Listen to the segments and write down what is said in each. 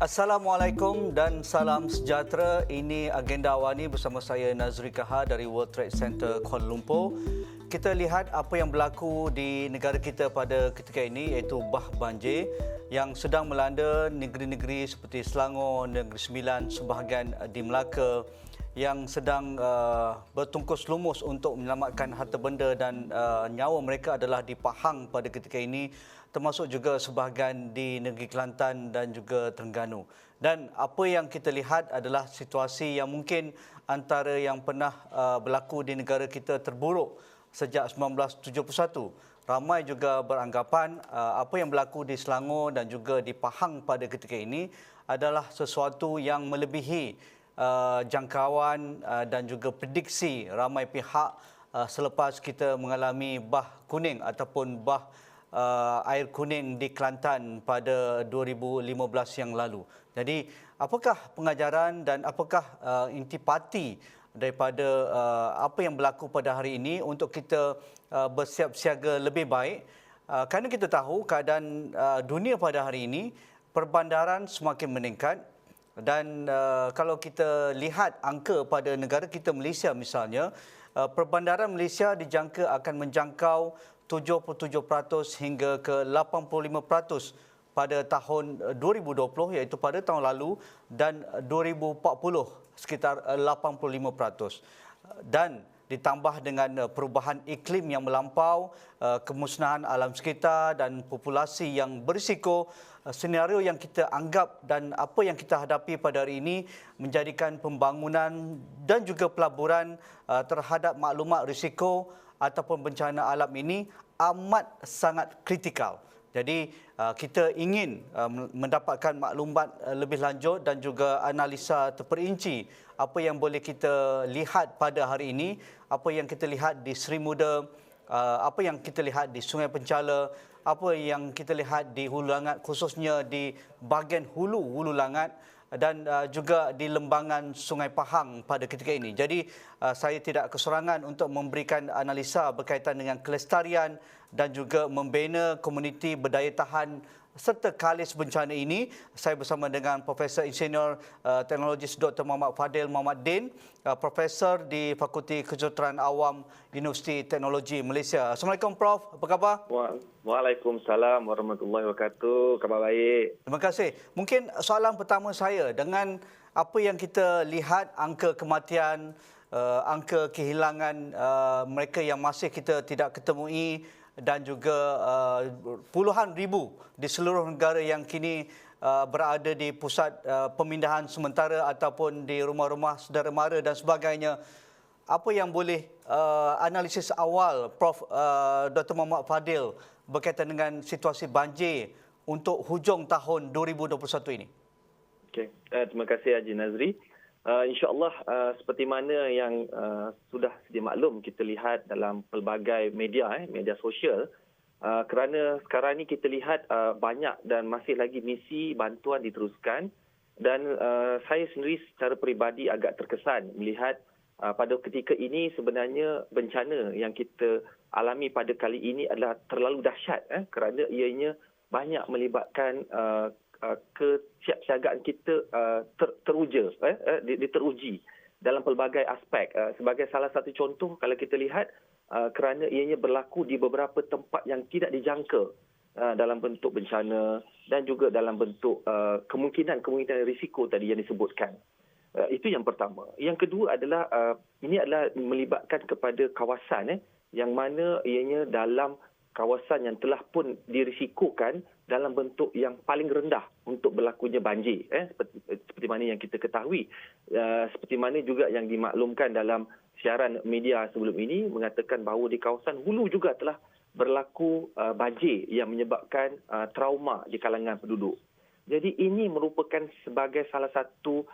Assalamualaikum dan salam sejahtera. Ini Agenda Awani bersama saya Nazri Kahar dari World Trade Center Kuala Lumpur. Kita lihat apa yang berlaku di negara kita pada ketika ini, iaitu bah banjir yang sedang melanda negeri-negeri seperti Selangor, Negeri Sembilan, sebahagian di Melaka yang sedang bertungkus lumus untuk menyelamatkan harta benda dan nyawa mereka adalah di Pahang pada ketika ini, termasuk juga sebahagian di negeri Kelantan dan juga Terengganu. Dan apa yang kita lihat adalah situasi yang mungkin antara yang pernah berlaku di negara kita terburuk sejak 1971. Ramai juga beranggapan apa yang berlaku di Selangor dan juga di Pahang pada ketika ini adalah sesuatu yang melebihi jangkauan dan juga prediksi ramai pihak selepas kita mengalami bah kuning ataupun bah air kuning di Kelantan pada 2015 yang lalu. Jadi, apakah pengajaran dan apakah intipati daripada apa yang berlaku pada hari ini untuk kita bersiap siaga lebih baik? Kerana kita tahu keadaan dunia pada hari ini, perbandaran semakin meningkat. Dan kalau kita lihat angka pada negara kita Malaysia misalnya, perbandaran Malaysia dijangka akan menjangkau 77% hingga ke 85% pada tahun 2020, iaitu pada tahun lalu, dan 2040 sekitar 85%. Dan ditambah dengan perubahan iklim yang melampau, kemusnahan alam sekitar dan populasi yang berisiko, senario yang kita anggap dan apa yang kita hadapi pada hari ini menjadikan pembangunan dan juga pelaburan terhadap maklumat risiko ataupun bencana alam ini amat sangat kritikal. Jadi kita ingin mendapatkan maklumat lebih lanjut dan juga analisa terperinci apa yang boleh kita lihat pada hari ini, apa yang kita lihat di Seri Muda, apa yang kita lihat di Sungai Penchala, apa yang kita lihat di Hulu Langat, khususnya di bahagian Hulu Langat dan juga di lembangan Sungai Pahang pada ketika ini. Jadi saya tidak kesorangan untuk memberikan analisa berkaitan dengan kelestarian dan juga membina komuniti berdaya tahan serta kalis bencana ini. Saya bersama dengan Profesor Insinyur Teknologis Dr. Muhammad Fadil Muhammad Din, Profesor di Fakulti Kejuruteraan Awam Universiti Teknologi Malaysia. Assalamualaikum Prof, apa khabar? Waalaikumsalam warahmatullahi wabarakatuh. Khabar baik. Terima kasih. Mungkin soalan pertama saya, dengan apa yang kita lihat angka kematian, angka kehilangan mereka yang masih kita tidak ketemui dan juga puluhan ribu di seluruh negara yang kini berada di pusat pemindahan sementara ataupun di rumah-rumah saudara mara dan sebagainya. Apa yang boleh analisis awal Prof Dr. Muhammad Fadil berkaitan dengan situasi banjir untuk hujung tahun 2021 ini? Okey, terima kasih Haji Nazri. InsyaAllah seperti mana yang sudah sedia maklum kita lihat dalam pelbagai media, media sosial, kerana sekarang ini kita lihat banyak dan masih lagi misi bantuan diteruskan, dan saya sendiri secara peribadi agak terkesan melihat pada ketika ini sebenarnya bencana yang kita alami pada kali ini adalah terlalu dahsyat kerana ianya banyak melibatkan kesiapsiagaan kita teruji dalam pelbagai aspek. Sebagai salah satu contoh, kalau kita lihat kerana ianya berlaku di beberapa tempat yang tidak dijangka dalam bentuk bencana dan juga dalam bentuk kemungkinan risiko tadi yang disebutkan. Itu yang pertama. Yang kedua adalah ini adalah melibatkan kepada kawasan yang mana ianya dalam kawasan yang telah pun dirisikokan dalam bentuk yang paling rendah untuk berlakunya banjir. Seperti mana yang kita ketahui. Seperti mana juga yang dimaklumkan dalam siaran media sebelum ini mengatakan bahawa di kawasan hulu juga telah berlaku banjir yang menyebabkan trauma di kalangan penduduk. Jadi ini merupakan sebagai salah satu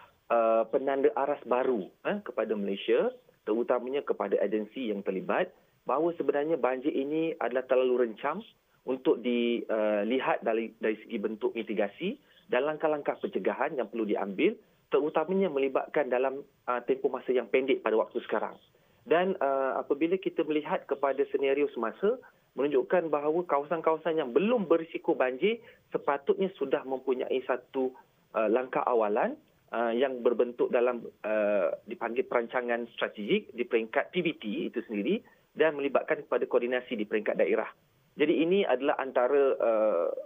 penanda aras baru kepada Malaysia, terutamanya kepada agensi yang terlibat, bahawa sebenarnya banjir ini adalah terlalu rencam untuk dilihat dari segi bentuk mitigasi dan langkah-langkah pencegahan yang perlu diambil, terutamanya melibatkan dalam tempoh masa yang pendek pada waktu sekarang. Dan apabila kita melihat kepada senario semasa, menunjukkan bahawa kawasan-kawasan yang belum berisiko banjir sepatutnya sudah mempunyai satu langkah awalan yang berbentuk dalam dipanggil perancangan strategik di peringkat PBT itu sendiri dan melibatkan kepada koordinasi di peringkat daerah. Jadi ini adalah antara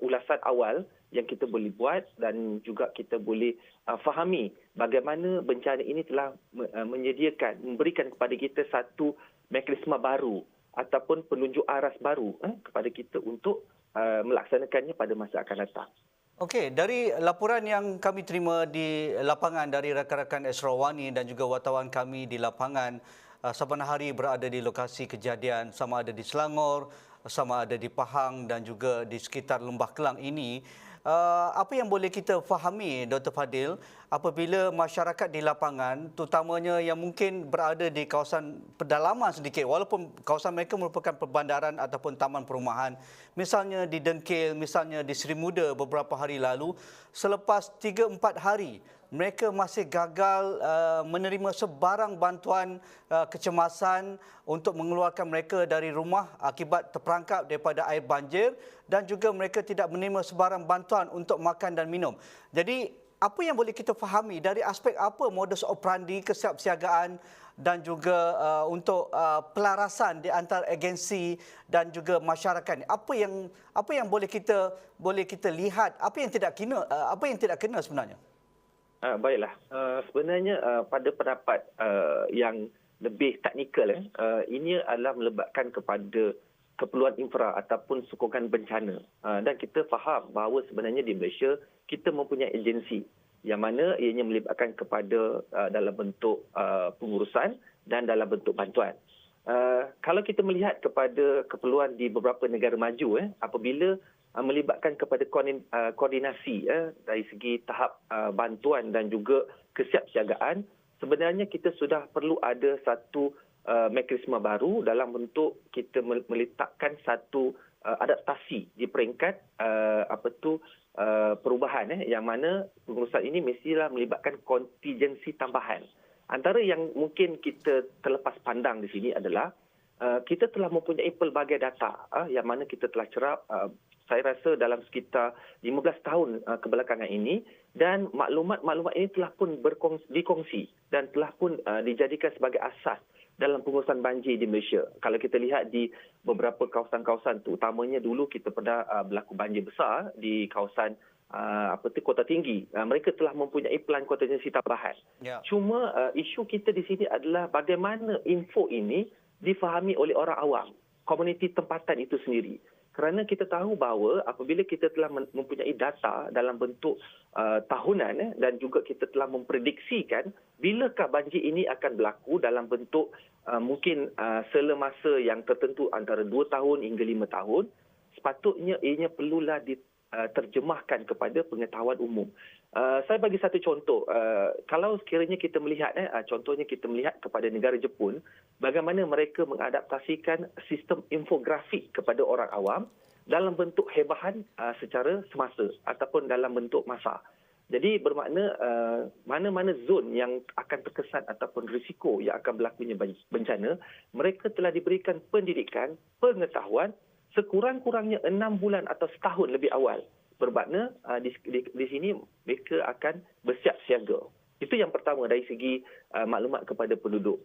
ulasan awal yang kita boleh buat dan juga kita boleh fahami bagaimana bencana ini telah memberikan kepada kita satu mekanisme baru ataupun penunjuk aras baru kepada kita untuk melaksanakannya pada masa akan datang. Okey, dari laporan yang kami terima di lapangan dari rakan-rakan Esrawani dan juga wartawan kami di lapangan, saban hari berada di lokasi kejadian, sama ada di Selangor, sama ada di Pahang dan juga di sekitar Lembah Kelang ini. Apa yang boleh kita fahami, Dr. Fadil, apabila masyarakat di lapangan, terutamanya yang mungkin berada di kawasan pedalaman sedikit, walaupun kawasan mereka merupakan perbandaran ataupun taman perumahan, misalnya di Dengkil, misalnya di Seri Muda beberapa hari lalu, selepas 3-4 hari, mereka masih gagal menerima sebarang bantuan kecemasan untuk mengeluarkan mereka dari rumah akibat terperangkap daripada air banjir dan juga mereka tidak menerima sebarang bantuan untuk makan dan minum. Jadi, apa yang boleh kita fahami dari aspek apa modus operandi, kesiapsiagaan dan juga untuk pelarasan di antara agensi dan juga masyarakat? Apa yang boleh kita lihat, apa yang tidak kena sebenarnya? Baiklah, sebenarnya pada pendapat yang lebih teknikal, ini adalah melibatkan kepada keperluan infra ataupun sokongan bencana. Dan kita faham bahawa sebenarnya di Malaysia kita mempunyai agensi yang mana ianya melibatkan kepada dalam bentuk pengurusan dan dalam bentuk bantuan. Kalau kita melihat kepada keperluan di beberapa negara maju, apabila melibatkan kepada koordinasi dari segi tahap bantuan dan juga kesiapsiagaan, sebenarnya kita sudah perlu ada satu mekanisme baru dalam bentuk kita meletakkan satu adaptasi di peringkat perubahan yang mana pengurusan ini mestilah melibatkan kontingensi tambahan. Antara yang mungkin kita terlepas pandang di sini adalah kita telah mempunyai pelbagai data yang mana kita telah cerap saya rasa dalam sekitar 15 tahun kebelakangan ini, dan maklumat-maklumat ini telah pun dikongsi dan telah pun dijadikan sebagai asas dalam pengurusan banjir di Malaysia. Kalau kita lihat di beberapa kawasan-kawasan tu, utamanya dulu kita pernah berlaku banjir besar di kawasan Kota Tinggi. Mereka telah mempunyai pelan kontingensi tambahan. Ya. Cuma isu kita di sini adalah bagaimana info ini difahami oleh orang awam, komuniti tempatan itu sendiri. Kerana kita tahu bahawa apabila kita telah mempunyai data dalam bentuk tahunan dan juga kita telah memprediksikan bilakah banjir ini akan berlaku dalam bentuk mungkin sela masa yang tertentu antara 2 tahun hingga 5 tahun, sepatutnya ianya perlulah diterjemahkan kepada pengetahuan umum. Saya bagi satu contoh. Kalau sekiranya kita melihat, contohnya kita melihat kepada negara Jepun, bagaimana mereka mengadaptasikan sistem infografik kepada orang awam dalam bentuk hebahan secara semasa ataupun dalam bentuk masa. Jadi bermakna mana-mana zon yang akan terkesan ataupun risiko yang akan berlakunya bencana, mereka telah diberikan pendidikan, pengetahuan sekurang-kurangnya 6 bulan atau setahun lebih awal. Bermakna di sini mereka akan bersiap siaga. Itu yang pertama dari segi maklumat kepada penduduk.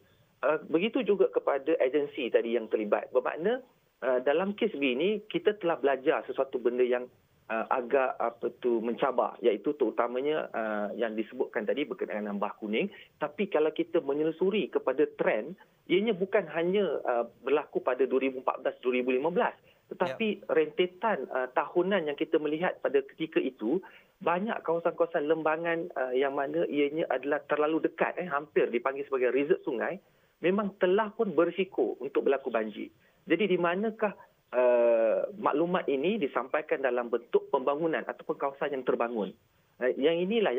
Begitu juga kepada agensi tadi yang terlibat. Bermakna dalam kes begini kita telah belajar sesuatu benda yang agak mencabar, iaitu terutamanya yang disebutkan tadi berkenaan dengan bah kuning. Tapi kalau kita menelusuri kepada trend, ianya bukan hanya berlaku pada 2014-2015. Tetapi rentetan tahunan yang kita melihat pada ketika itu, banyak kawasan-kawasan lembangan yang mana ianya adalah terlalu dekat, hampir dipanggil sebagai reserve sungai, memang telah pun berisiko untuk berlaku banjir. Jadi di manakah maklumat ini disampaikan dalam bentuk pembangunan ataupun kawasan yang terbangun? Yang inilah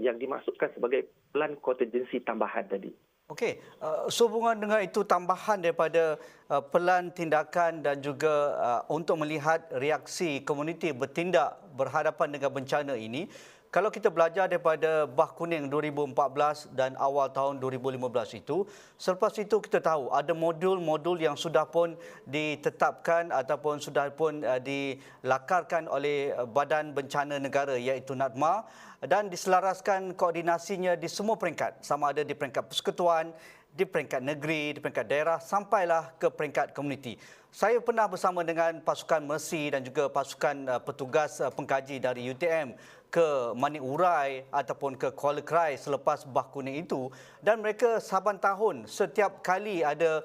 yang dimaksudkan sebagai pelan kontingensi tambahan tadi. Okey, sehubungan dengan itu tambahan daripada pelan tindakan dan juga untuk melihat reaksi komuniti bertindak berhadapan dengan bencana ini, Kalau kita belajar daripada Bah Kuning 2014 dan awal tahun 2015 itu, selepas itu kita tahu ada modul-modul yang sudah pun ditetapkan ataupun sudah pun dilakarkan oleh Badan Bencana Negara iaitu NADMA dan diselaraskan koordinasinya di semua peringkat, sama ada di peringkat persekutuan, di peringkat negeri, di peringkat daerah sampailah ke peringkat komuniti. Saya pernah bersama dengan pasukan Mercy dan juga pasukan petugas pengkaji dari UTM ke Manik Urai ataupun ke Kuala Krai selepas Bah Kuning itu, dan mereka saban tahun setiap kali ada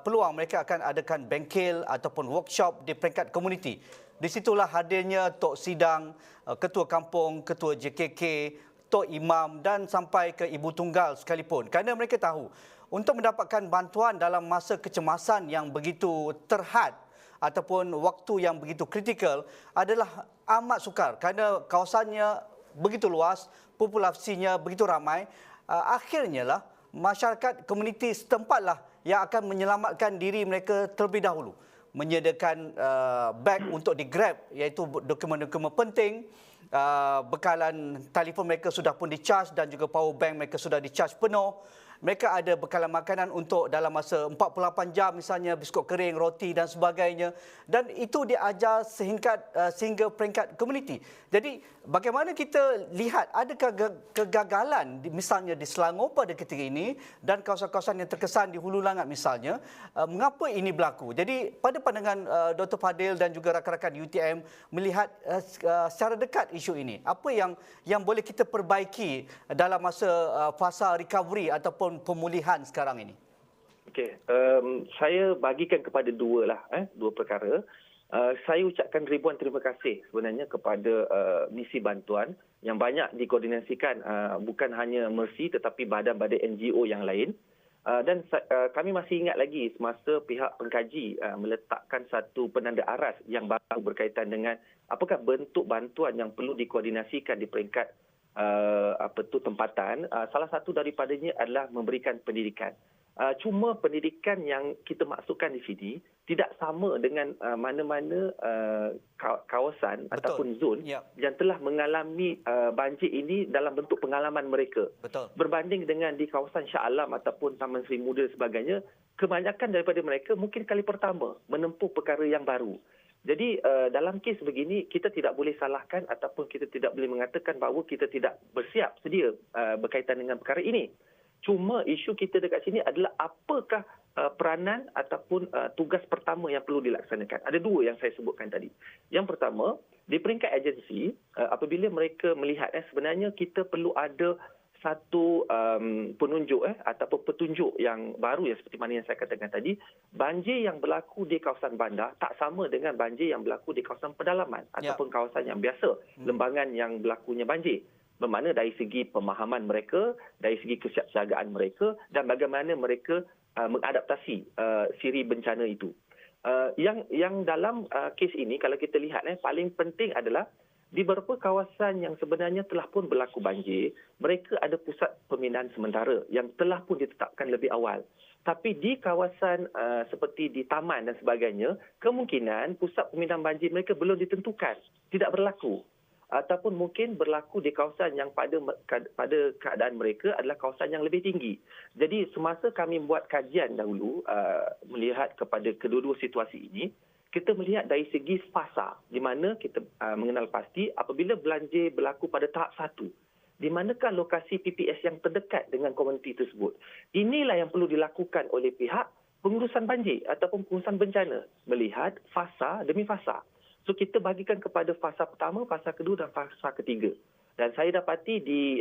peluang mereka akan adakan bengkel ataupun workshop di peringkat komuniti. Di situlah hadirnya Tok Sidang, Ketua Kampung, Ketua JKK, Tok Imam dan sampai ke Ibu Tunggal sekalipun, kerana mereka tahu untuk mendapatkan bantuan dalam masa kecemasan yang begitu terhad ataupun waktu yang begitu kritikal adalah amat sukar kerana kawasannya begitu luas, populasinya begitu ramai. Akhirnya lah masyarakat komuniti setempatlah yang akan menyelamatkan diri mereka terlebih dahulu. Menyediakan beg untuk di-grab iaitu dokumen-dokumen penting, bekalan telefon mereka sudah pun di-charge dan juga power bank mereka sudah di-charge penuh. Mereka ada bekalan makanan untuk dalam masa 48 jam misalnya, biskut kering, roti dan sebagainya. Dan itu diajar sehingga peringkat komuniti. Jadi bagaimana kita lihat adakah kegagalan misalnya di Selangor pada ketika ini dan kawasan-kawasan yang terkesan di Hulu Langat misalnya, mengapa ini berlaku? Jadi pada pandangan Dr. Fadil dan juga rakan-rakan UTM melihat secara dekat isu ini, apa yang boleh kita perbaiki dalam masa fasa recovery ataupun pemulihan sekarang ini? Okey, saya bagikan kepada dua perkara. Saya ucapkan ribuan terima kasih sebenarnya kepada misi bantuan yang banyak dikoordinasikan, bukan hanya Mercy tetapi badan-badan NGO yang lain. Dan kami masih ingat lagi semasa pihak pengkaji meletakkan satu penanda aras yang baru berkaitan dengan apakah bentuk bantuan yang perlu dikoordinasikan di peringkat tempatan. Salah satu daripadanya adalah memberikan pendidikan. Cuma pendidikan yang kita maksudkan di sini tidak sama dengan mana-mana kawasan Betul. Ataupun zon yang telah mengalami banjir ini dalam bentuk pengalaman mereka. Betul. Berbanding dengan di kawasan Shah Alam ataupun Taman Seri Muda dan sebagainya, kebanyakan daripada mereka mungkin kali pertama menempuh perkara yang baru. Jadi dalam kes begini kita tidak boleh salahkan ataupun kita tidak boleh mengatakan bahawa kita tidak bersiap sedia berkaitan dengan perkara ini. Cuma isu kita dekat sini adalah apakah peranan ataupun tugas pertama yang perlu dilaksanakan. Ada dua yang saya sebutkan tadi. Yang pertama, di peringkat agensi, apabila mereka melihat sebenarnya kita perlu ada satu penunjuk ataupun petunjuk yang baru seperti mana yang saya katakan tadi, banjir yang berlaku di kawasan bandar tak sama dengan banjir yang berlaku di kawasan pedalaman ataupun kawasan yang biasa, lembangan yang berlakunya banjir. Bermakna dari segi pemahaman mereka, dari segi kesiapsiagaan mereka dan bagaimana mereka mengadaptasi siri bencana itu. Yang dalam kes ini kalau kita lihat paling penting adalah di beberapa kawasan yang sebenarnya telah pun berlaku banjir, mereka ada pusat pembinaan sementara yang telah pun ditetapkan lebih awal. Tapi di kawasan seperti di taman dan sebagainya, kemungkinan pusat pembinaan banjir mereka belum ditentukan, tidak berlaku. Ataupun mungkin berlaku di kawasan yang pada keadaan mereka adalah kawasan yang lebih tinggi. Jadi semasa kami buat kajian dahulu melihat kepada kedua-dua situasi ini, kita melihat dari segi fasa di mana kita mengenal pasti apabila banjir berlaku pada tahap 1, di manakah lokasi PPS yang terdekat dengan komuniti tersebut. Inilah yang perlu dilakukan oleh pihak pengurusan banjir ataupun pengurusan bencana, melihat fasa demi fasa. So kita bagikan kepada fasa pertama, fasa kedua dan fasa ketiga. Dan saya dapati di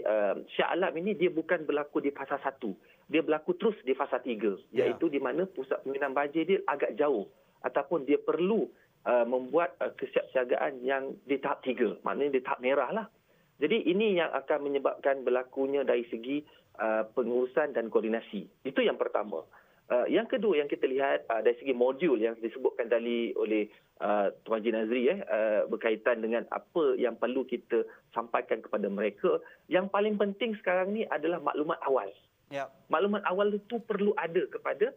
Shah Alam ini dia bukan berlaku di fasa 1. Dia berlaku terus di fasa 3. Iaitu di mana pusat pembinaan banjir dia agak jauh. Ataupun dia perlu membuat kesiapsiagaan yang di tahap 3. Maknanya di tahap merah lah. Jadi ini yang akan menyebabkan berlakunya dari segi pengurusan dan koordinasi. Itu yang pertama. Yang kedua yang kita lihat dari segi modul yang disebutkan tadi oleh Tuan Haji Nazri berkaitan dengan apa yang perlu kita sampaikan kepada mereka. Yang paling penting sekarang ni adalah maklumat awal. Maklumat awal itu perlu ada kepada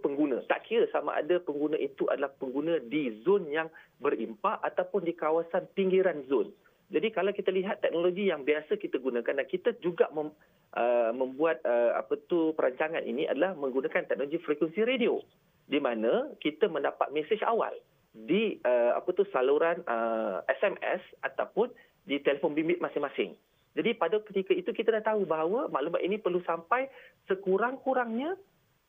pengguna. Tak kira sama ada pengguna itu adalah pengguna di zon yang berimpak ataupun di kawasan pinggiran zon. Jadi kalau kita lihat teknologi yang biasa kita gunakan dan kita juga membuat perancangan ini adalah menggunakan teknologi frekuensi radio di mana kita mendapat mesej awal di saluran SMS ataupun di telefon bimbit masing-masing. Jadi pada ketika itu kita dah tahu bahawa maklumat ini perlu sampai sekurang-kurangnya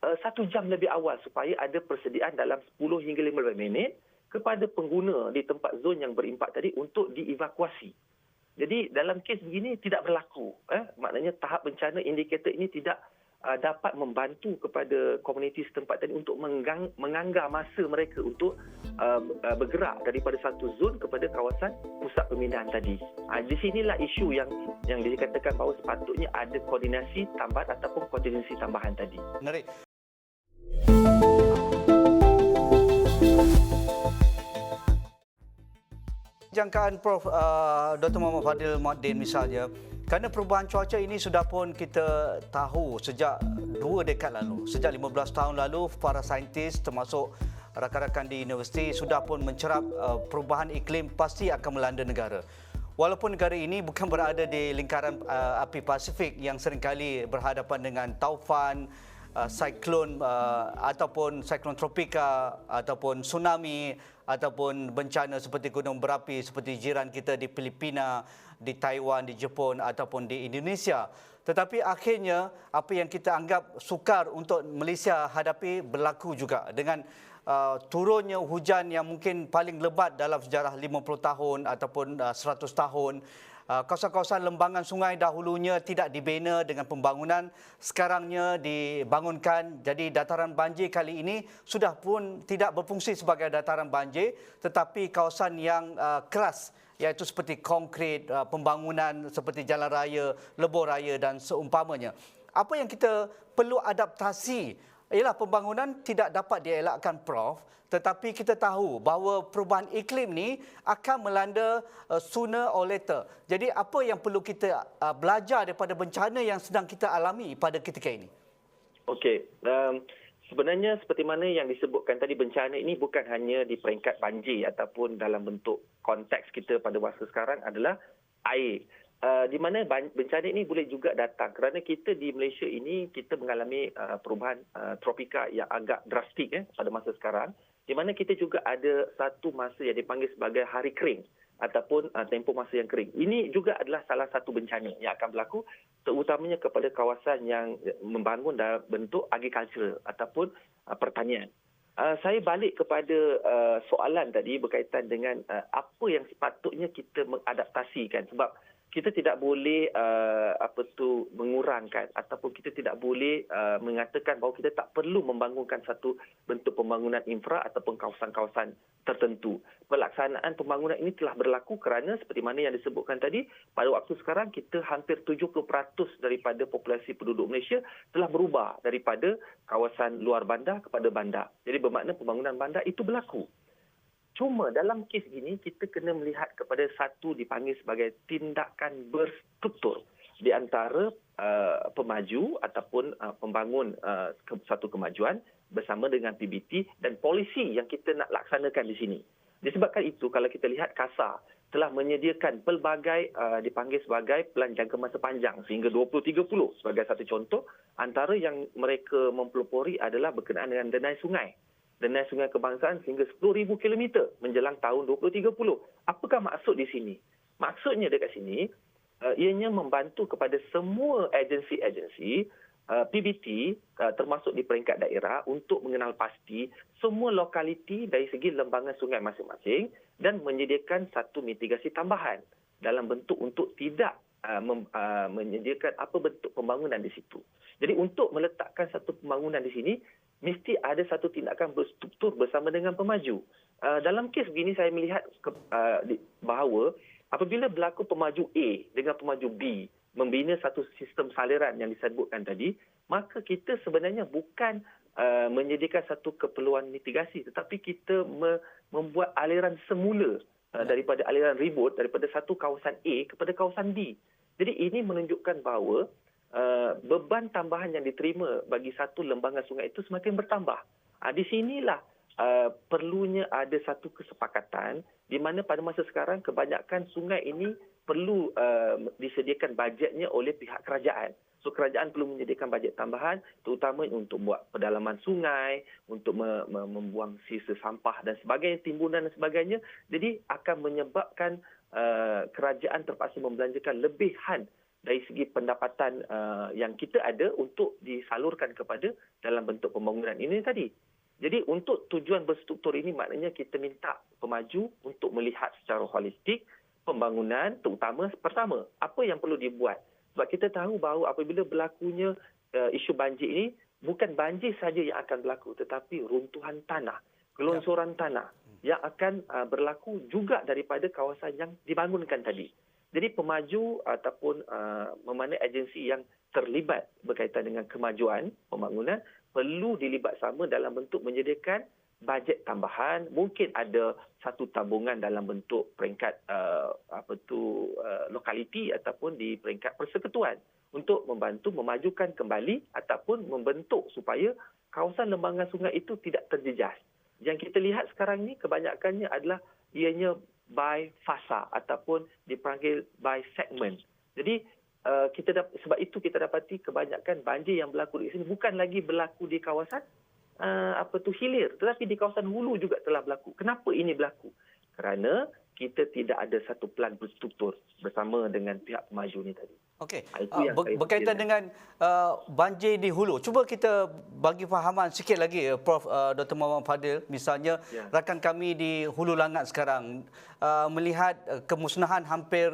1 jam lebih awal supaya ada persediaan dalam 10 hingga 15 minit kepada pengguna di tempat zon yang berimpak tadi untuk dievakuasi. Jadi dalam kes begini tidak berlaku. Maknanya tahap bencana indikator ini tidak dapat membantu kepada komuniti setempat tadi untuk menganggar masa mereka untuk bergerak daripada satu zon kepada kawasan pusat pemindahan tadi. Di sinilah isu yang dikatakan bahawa sepatutnya ada koordinasi tambahan ataupun koordinasi tambahan tadi. Menarik. Jangkaan Prof. Dr. Muhammad Fadil Muaddin misalnya, kerana perubahan cuaca ini sudah pun kita tahu sejak 2 dekad lalu, sejak 15 tahun lalu para saintis termasuk rakan-rakan di universiti sudah pun mencerap perubahan iklim pasti akan melanda negara. Walaupun negara ini bukan berada di lingkaran api Pasifik yang seringkali berhadapan dengan taufan, siklon ataupun siklon tropika ataupun tsunami ataupun bencana seperti gunung berapi seperti jiran kita di Filipina, di Taiwan, di Jepun ataupun di Indonesia. Tetapi akhirnya apa yang kita anggap sukar untuk Malaysia hadapi berlaku juga dengan turunnya hujan yang mungkin paling lebat dalam sejarah 50 tahun ataupun 100 tahun. Kawasan-kawasan lembangan sungai dahulunya tidak dibina dengan pembangunan, sekarangnya dibangunkan. Jadi dataran banjir kali ini sudah pun tidak berfungsi sebagai dataran banjir, tetapi kawasan yang keras, iaitu seperti konkrit, pembangunan seperti jalan raya, lebuh raya dan seumpamanya. Apa yang kita perlu adaptasi ialah pembangunan tidak dapat dielakkan, Prof. Tetapi kita tahu bahawa perubahan iklim ni akan melanda sooner or later. Jadi apa yang perlu kita belajar daripada bencana yang sedang kita alami pada ketika ini? Okey. Sebenarnya seperti mana yang disebutkan tadi, bencana ini bukan hanya di peringkat banjir ataupun dalam bentuk konteks kita pada masa sekarang adalah air. Di mana bencana ini boleh juga datang kerana kita di Malaysia ini kita mengalami perubahan tropika yang agak drastik pada masa sekarang, di mana kita juga ada satu masa yang dipanggil sebagai hari kering ataupun tempoh masa yang kering. Ini juga adalah salah satu bencana yang akan berlaku terutamanya kepada kawasan yang membangun dalam bentuk agriculture ataupun pertanian. Saya balik kepada soalan tadi berkaitan dengan apa yang sepatutnya kita mengadaptasikan, sebab kita tidak boleh mengurangkan ataupun kita tidak boleh mengatakan bahawa kita tak perlu membangunkan satu bentuk pembangunan infra ataupun kawasan-kawasan tertentu. Pelaksanaan pembangunan ini telah berlaku kerana seperti mana yang disebutkan tadi, pada waktu sekarang kita hampir 70% daripada populasi penduduk Malaysia telah berubah daripada kawasan luar bandar kepada bandar. Jadi bermakna pembangunan bandar itu berlaku. Cuma dalam kes ini kita kena melihat kepada satu dipanggil sebagai tindakan berstruktur di antara pemaju ataupun pembangun satu kemajuan bersama dengan PBT dan polisi yang kita nak laksanakan di sini. Disebabkan itu kalau kita lihat KASA telah menyediakan pelbagai dipanggil sebagai pelan jangka masa panjang sehingga 2030 sebagai satu contoh. Antara yang mereka mempelopori adalah berkenaan dengan denai sungai. Denai sungai kebangsaan sehingga 10,000 km menjelang tahun 2030. Apakah maksud di sini? Maksudnya dekat sini, ianya membantu kepada semua agensi-agensi PBT termasuk di peringkat daerah untuk mengenal pasti semua lokaliti dari segi lembangan sungai masing-masing dan menyediakan satu mitigasi tambahan dalam bentuk untuk tidak menyediakan apa bentuk pembangunan di situ. Jadi untuk meletakkan satu pembangunan di sini, mesti ada satu tindakan berstruktur bersama dengan pemaju. Dalam kes begini saya melihat bahawa apabila berlaku pemaju A dengan pemaju B membina satu sistem saliran yang disebutkan tadi, maka kita sebenarnya bukan menyediakan satu keperluan mitigasi, tetapi kita membuat aliran semula daripada aliran ribut daripada satu kawasan A kepada kawasan B. Jadi ini menunjukkan bahawa beban tambahan yang diterima bagi satu lembangan sungai itu semakin bertambah. Di sinilah perlunya ada satu kesepakatan di mana pada masa sekarang kebanyakan sungai ini perlu disediakan bajetnya oleh pihak kerajaan. So kerajaan perlu menyediakan bajet tambahan terutama untuk buat pedalaman sungai, untuk membuang sisa sampah dan sebagainya, timbunan dan sebagainya. Jadi akan menyebabkan kerajaan terpaksa membelanjakan lebihan dari segi pendapatan yang kita ada untuk disalurkan kepada dalam bentuk pembangunan ini tadi. Jadi untuk tujuan berstruktur ini maknanya kita minta pemaju untuk melihat secara holistik pembangunan, terutama pertama, apa yang perlu dibuat. Sebab kita tahu bahawa apabila berlakunya isu banjir ini, bukan banjir saja yang akan berlaku, tetapi runtuhan tanah, gelonsoran tanah yang akan berlaku juga daripada kawasan yang dibangunkan tadi. Jadi pemaju ataupun mana agensi yang terlibat berkaitan dengan kemajuan pembangunan perlu dilibat sama dalam bentuk menyediakan bajet tambahan, mungkin ada satu tabungan dalam bentuk peringkat lokaliti ataupun di peringkat persekutuan untuk membantu memajukan kembali ataupun membentuk supaya kawasan lembangan sungai itu tidak terjejas. Yang kita lihat sekarang ni kebanyakannya adalah ianya by fasa ataupun dipanggil by segment. Jadi sebab itu kita dapati kebanyakan banjir yang berlaku di sini bukan lagi berlaku di kawasan hilir, tetapi di kawasan hulu juga telah berlaku. Kenapa ini berlaku? Kerana kita tidak ada satu plan berstruktur bersama dengan pihak pemaju ni tadi. Okey. Itu yang Berkaitan dengan banjir di hulu, cuba kita bagi fahaman sikit lagi, Prof. Dr. Muhammad Fadil. Misalnya, rakan kami di Hulu Langat sekarang melihat kemusnahan hampir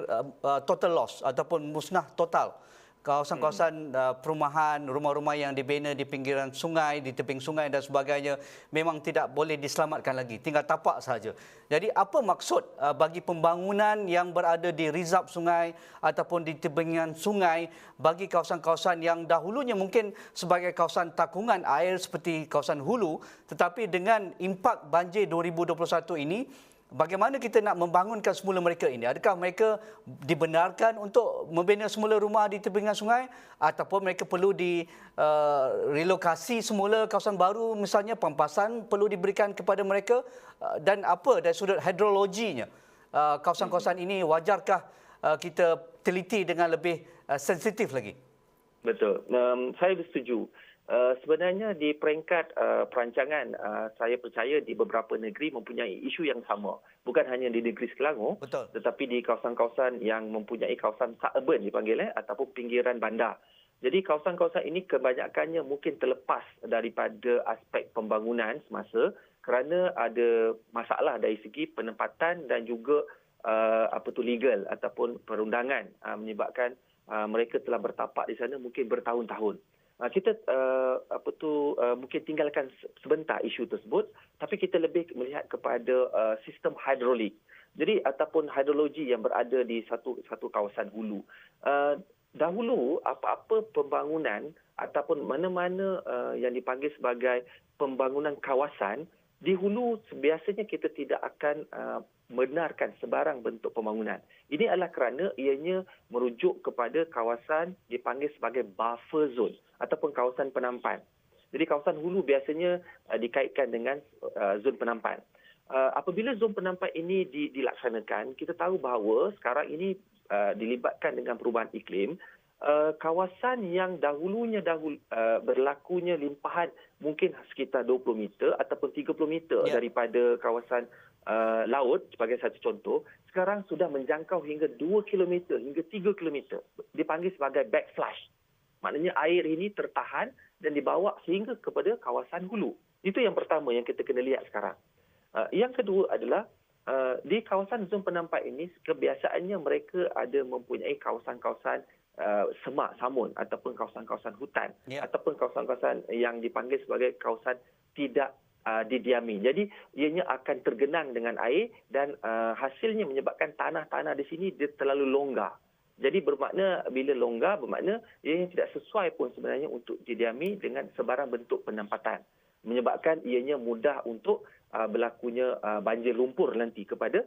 total loss ataupun musnah total kawasan-kawasan perumahan, rumah-rumah yang dibina di pinggiran sungai, di tebing sungai dan sebagainya memang tidak boleh diselamatkan lagi, tinggal tapak saja. Jadi apa maksud bagi pembangunan yang berada di rizab sungai ataupun di tebingan sungai bagi kawasan-kawasan yang dahulunya mungkin sebagai kawasan takungan air seperti kawasan hulu, tetapi dengan impak banjir 2021 ini, bagaimana kita nak membangunkan semula mereka ini? Adakah mereka dibenarkan untuk membina semula rumah di tebingan sungai ataupun mereka perlu relokasi semula kawasan baru, misalnya pampasan perlu diberikan kepada mereka, dan apa dari sudut hidrologinya kawasan-kawasan ini wajarkah kita teliti dengan lebih sensitif lagi? Betul. Saya bersetuju. Sebenarnya di peringkat perancangan, saya percaya di beberapa negeri mempunyai isu yang sama. Bukan hanya di negeri Selangor, betul, tetapi di kawasan-kawasan yang mempunyai kawasan suburban dipanggil ataupun pinggiran bandar. Jadi kawasan-kawasan ini kebanyakannya mungkin terlepas daripada aspek pembangunan semasa kerana ada masalah dari segi penempatan dan juga legal ataupun perundangan menyebabkan mereka telah bertapak di sana mungkin bertahun-tahun. Kita mungkin tinggalkan sebentar isu tersebut, tapi kita lebih melihat kepada sistem hidrolik. Jadi ataupun hidrologi yang berada di satu kawasan hulu. Dahulu apa-apa pembangunan ataupun mana-mana yang dipanggil sebagai pembangunan kawasan di hulu, biasanya kita tidak akan membenarkan sebarang bentuk pembangunan. Ini adalah kerana ianya merujuk kepada kawasan dipanggil sebagai buffer zone ataupun kawasan penampan. Jadi kawasan hulu biasanya dikaitkan dengan zon penampan. Apabila zon penampan ini dilaksanakan, kita tahu bahawa sekarang ini dilibatkan dengan perubahan iklim, kawasan yang dahulunya berlakunya limpahan mungkin sekitar 20 meter ataupun 30 meter daripada kawasan laut sebagai satu contoh, sekarang sudah menjangkau hingga 2 km hingga 3 km. Dipanggil sebagai backflush. Maknanya air ini tertahan dan dibawa hingga kepada kawasan hulu. Itu yang pertama yang kita kena lihat sekarang. Yang kedua adalah di kawasan zon penampan ini kebiasaannya mereka ada mempunyai kawasan-kawasan semak samun ataupun kawasan-kawasan hutan ataupun kawasan-kawasan yang dipanggil sebagai kawasan tidak didiami. Jadi ianya akan tergenang dengan air dan hasilnya menyebabkan tanah-tanah di sini dia terlalu longgar. Jadi bermakna bila longgar bermakna ianya tidak sesuai pun sebenarnya untuk didiami dengan sebarang bentuk penempatan. Menyebabkan ianya mudah untuk berlakunya banjir lumpur nanti kepada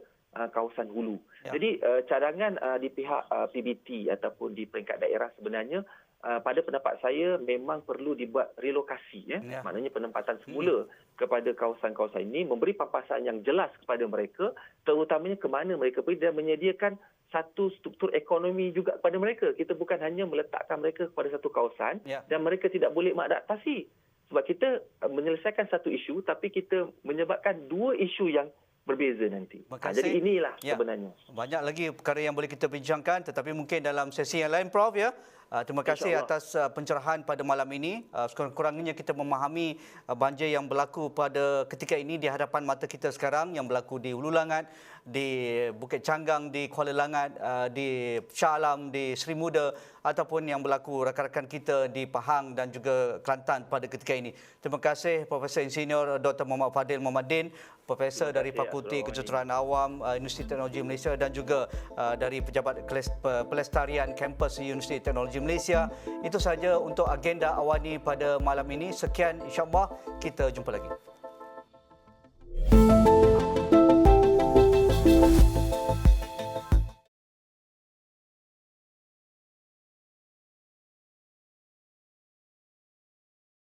kawasan hulu. Jadi cadangan di pihak PBT ataupun di peringkat daerah sebenarnya pada pendapat saya memang perlu dibuat relokasi, maknanya penempatan semula kepada kawasan-kawasan ini, memberi papasan yang jelas kepada mereka, terutamanya ke mana mereka pergi dan menyediakan satu struktur ekonomi juga kepada mereka. Kita bukan hanya meletakkan mereka kepada satu kawasan dan mereka tidak boleh mengadaptasi. Sebab kita menyelesaikan satu isu tapi kita menyebabkan dua isu yang berbeza nanti. Jadi inilah sebenarnya. Banyak lagi perkara yang boleh kita bincangkan tetapi mungkin dalam sesi yang lain, Prof. Terima kasih atas pencerahan pada malam ini. Sekurang-kurangnya kita memahami banjir yang berlaku pada ketika ini di hadapan mata kita sekarang, yang berlaku di Hulu Langat, di Bukit Canggang, di Kuala Langat, di Shah Alam, di Seri Muda, ataupun yang berlaku rakan-rakan kita di Pahang dan juga Kelantan pada ketika ini. Terima kasih Profesor Insinyur Dr. Muhammad Fadil Muhammadin, Profesor dari Fakulti Kejuruteraan Awam Universiti Teknologi Malaysia dan juga dari Pejabat Pelestarian Kampus Universiti Teknologi Malaysia. Itu sahaja untuk agenda Awani pada malam ini. Sekian, insya-Allah kita jumpa lagi.